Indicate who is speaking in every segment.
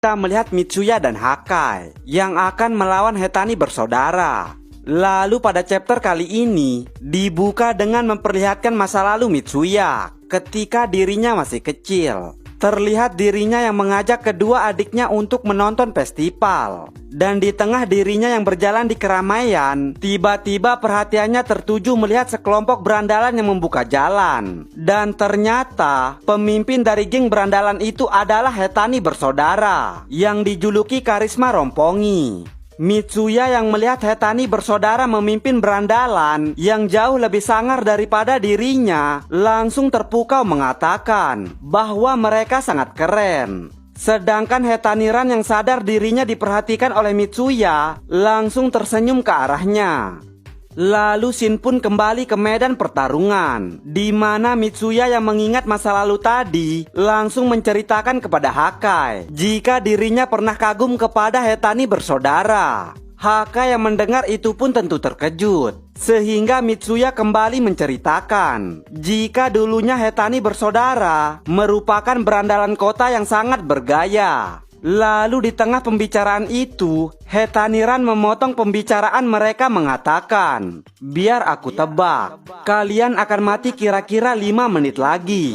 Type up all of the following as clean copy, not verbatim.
Speaker 1: Kita melihat Mitsuya dan Hakai yang akan melawan Hetani bersaudara. Lalu pada chapter kali ini dibuka dengan memperlihatkan masa lalu Mitsuya ketika dirinya masih kecil. Terlihat dirinya yang mengajak kedua adiknya untuk menonton festival. Dan di tengah dirinya yang berjalan di keramaian, tiba-tiba perhatiannya tertuju melihat sekelompok berandalan yang membuka jalan. Dan ternyata pemimpin dari geng berandalan itu adalah Hetani bersaudara yang dijuluki Karisma Rompongi. Mitsuya yang melihat Hetani bersaudara memimpin berandalan yang jauh lebih sangar daripada dirinya langsung terpukau mengatakan bahwa mereka sangat keren. Sedangkan Hetaniran yang sadar dirinya diperhatikan oleh Mitsuya langsung tersenyum ke arahnya. Lalu Shin pun kembali ke medan pertarungan, di mana Mitsuya yang mengingat masa lalu tadi langsung menceritakan kepada Hakai jika dirinya pernah kagum kepada Hetani bersaudara. Hakai yang mendengar itu pun tentu terkejut, sehingga Mitsuya kembali menceritakan jika dulunya Hetani bersaudara merupakan berandalan kota yang sangat bergaya. Lalu di tengah pembicaraan itu, Hetaniran memotong pembicaraan mereka mengatakan, "Biar aku tebak, kalian akan mati kira-kira 5 menit lagi."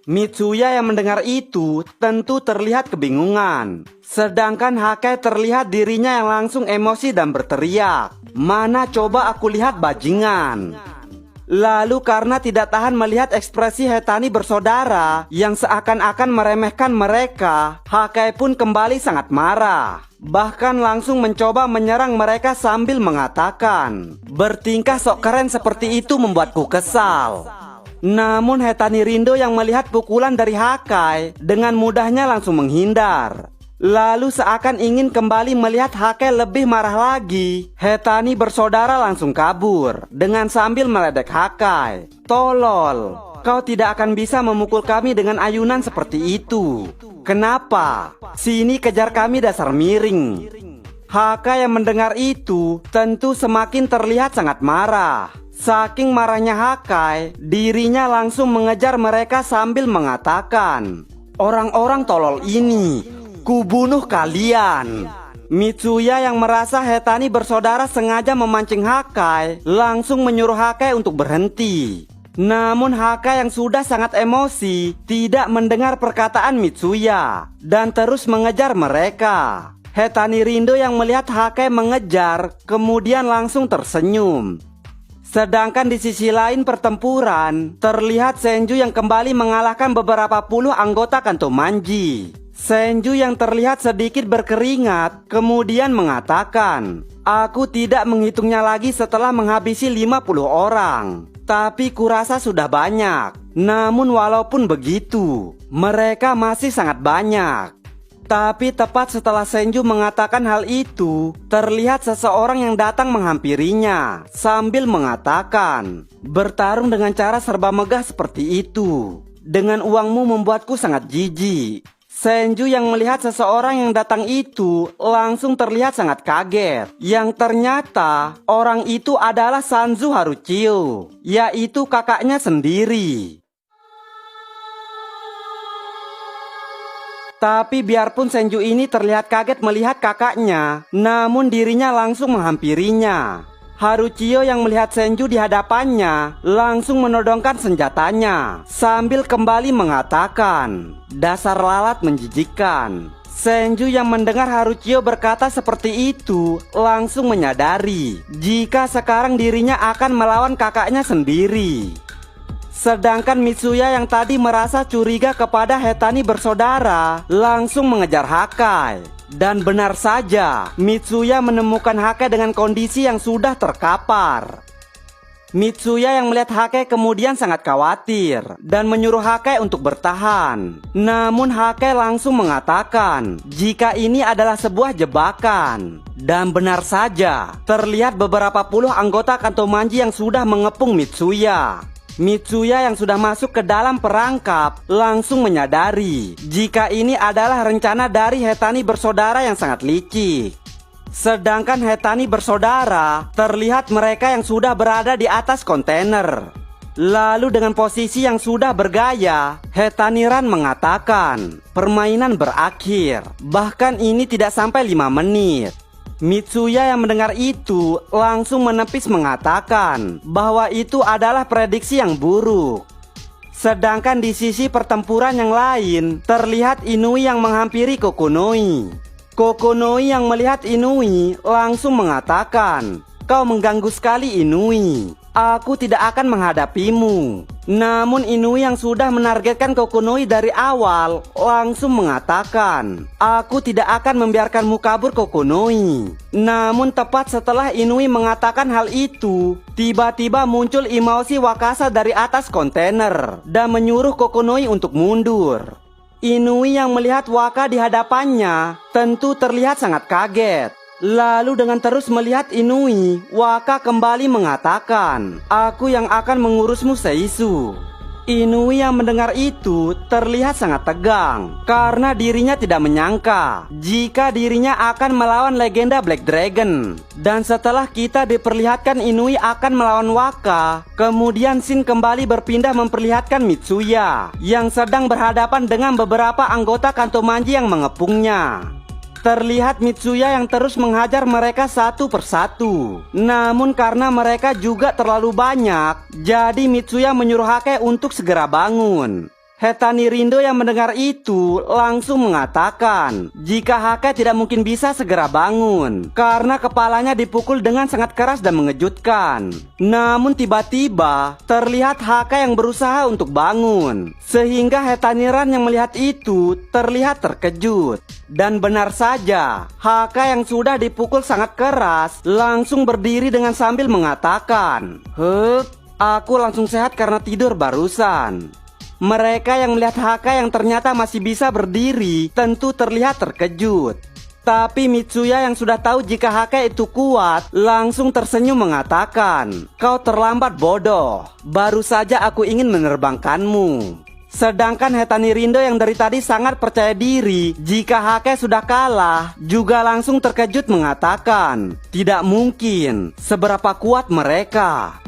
Speaker 1: Mitsuya yang mendengar itu tentu terlihat kebingungan. Sedangkan Hakai terlihat dirinya yang langsung emosi dan berteriak, "Mana coba aku lihat bajingan." Lalu karena tidak tahan melihat ekspresi Hetani bersaudara yang seakan-akan meremehkan mereka, Hakai pun kembali sangat marah. Bahkan langsung mencoba menyerang mereka sambil mengatakan, "Bertingkah sok keren seperti itu membuatku kesal." Namun Hetani Rindo yang melihat pukulan dari Hakai dengan mudahnya langsung menghindar. Lalu seakan ingin kembali melihat Hakai lebih marah lagi, Hetani bersaudara langsung kabur dengan sambil meledek Hakai. "Tolol, kau tidak akan bisa memukul kami dengan ayunan seperti itu. Kenapa? Sini kejar kami dasar miring." Hakai yang mendengar itu tentu semakin terlihat sangat marah. Saking marahnya Hakai, dirinya langsung mengejar mereka sambil mengatakan, "Orang-orang tolol ini, kubunuh kalian." Mitsuya yang merasa Hetani bersaudara sengaja memancing Hakai langsung menyuruh Hakai untuk berhenti. Namun Hakai yang sudah sangat emosi tidak mendengar perkataan Mitsuya dan terus mengejar mereka. Hetani Rindo yang melihat Hakai mengejar kemudian langsung tersenyum. Sedangkan di sisi lain pertempuran, terlihat Senju yang kembali mengalahkan beberapa puluh anggota Kanto Manji. Senju yang terlihat sedikit berkeringat kemudian mengatakan, "Aku tidak menghitungnya lagi setelah menghabisi 50 orang. Tapi kurasa sudah banyak. Namun walaupun begitu, mereka masih sangat banyak." Tapi tepat setelah Senju mengatakan hal itu, terlihat seseorang yang datang menghampirinya sambil mengatakan, "Bertarung dengan cara serba megah seperti itu, dengan uangmu membuatku sangat jijik." Senju yang melihat seseorang yang datang itu langsung terlihat sangat kaget. Yang ternyata orang itu adalah Sanzu Haruchiyo, yaitu kakaknya sendiri. Tapi biarpun Senju ini terlihat kaget melihat kakaknya, namun dirinya langsung menghampirinya. Haruchiyo yang melihat Senju di hadapannya langsung menodongkan senjatanya sambil kembali mengatakan, "Dasar lalat menjijikkan." Senju yang mendengar Haruchiyo berkata seperti itu langsung menyadari jika sekarang dirinya akan melawan kakaknya sendiri. Sedangkan Mitsuya yang tadi merasa curiga kepada Hetani bersaudara langsung mengejar Hakai. Dan benar saja, Mitsuya menemukan Hakai dengan kondisi yang sudah terkapar. Mitsuya yang melihat Hakai kemudian sangat khawatir dan menyuruh Hakai untuk bertahan. Namun Hakai langsung mengatakan jika ini adalah sebuah jebakan. Dan benar saja, terlihat beberapa puluh anggota Kanto Manji yang sudah mengepung Mitsuya. Mitsuya yang sudah masuk ke dalam perangkap langsung menyadari jika ini adalah rencana dari Hetani bersaudara yang sangat licik. Sedangkan Hetani bersaudara terlihat mereka yang sudah berada di atas kontainer. Lalu dengan posisi yang sudah bergaya, Hetaniran mengatakan, permainan berakhir. Bahkan ini tidak sampai 5 menit. Mitsuya yang mendengar itu langsung menepis mengatakan bahwa itu adalah prediksi yang buruk. Sedangkan di sisi pertempuran yang lain, terlihat Inui yang menghampiri Kokonoi. Kokonoi yang melihat Inui langsung mengatakan, kau mengganggu sekali Inui. Aku tidak akan menghadapimu. Namun Inui yang sudah menargetkan Kokonoi dari awal langsung mengatakan, aku tidak akan membiarkanmu kabur Kokonoi. Namun tepat setelah Inui mengatakan hal itu, tiba-tiba muncul Imaushi Wakasa dari atas kontainer dan menyuruh Kokonoi untuk mundur. Inui yang melihat Waka di hadapannya tentu terlihat sangat kaget. Lalu dengan terus melihat Inui, Waka kembali mengatakan, aku yang akan mengurusmu Seisu. Inui yang mendengar itu terlihat sangat tegang karena dirinya tidak menyangka jika dirinya akan melawan legenda Black Dragon. Dan setelah kita diperlihatkan Inui akan melawan Waka, kemudian scene kembali berpindah memperlihatkan Mitsuya yang sedang berhadapan dengan beberapa anggota Kantomanji yang mengepungnya. Terlihat Mitsuya yang terus menghajar mereka satu persatu. Namun karena mereka juga terlalu banyak, jadi Mitsuya menyuruh Hake untuk segera bangun. Hetani Rindo yang mendengar itu langsung mengatakan jika Hake tidak mungkin bisa segera bangun karena kepalanya dipukul dengan sangat keras dan mengejutkan. Namun tiba-tiba terlihat Hake yang berusaha untuk bangun, sehingga Hetaniran yang melihat itu terlihat terkejut. Dan benar saja, Hake yang sudah dipukul sangat keras langsung berdiri dengan sambil mengatakan, aku langsung sehat karena tidur barusan. Mereka yang melihat Hake yang ternyata masih bisa berdiri tentu terlihat terkejut. Tapi Mitsuya yang sudah tahu jika Hake itu kuat langsung tersenyum mengatakan, kau terlambat bodoh, baru saja aku ingin menerbangkanmu. Sedangkan Hetani Rindo yang dari tadi sangat percaya diri jika Hake sudah kalah juga langsung terkejut mengatakan, tidak mungkin, seberapa kuat mereka.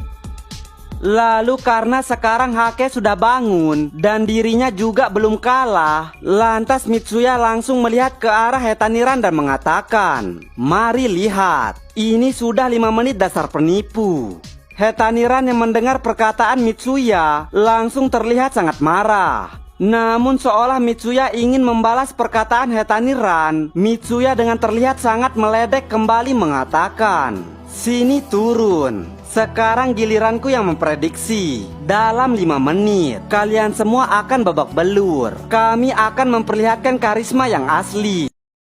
Speaker 1: Lalu karena sekarang Hake sudah bangun dan dirinya juga belum kalah, lantas Mitsuya langsung melihat ke arah Hetaniran dan mengatakan, mari lihat, ini sudah 5 menit dasar penipu. Hetaniran yang mendengar perkataan Mitsuya langsung terlihat sangat marah. Namun seolah Mitsuya ingin membalas perkataan Hetaniran, Mitsuya dengan terlihat sangat meledek kembali mengatakan, sini turun. Sekarang giliranku yang memprediksi. Dalam 5 menit, kalian semua akan babak belur. Kami akan memperlihatkan karisma yang asli.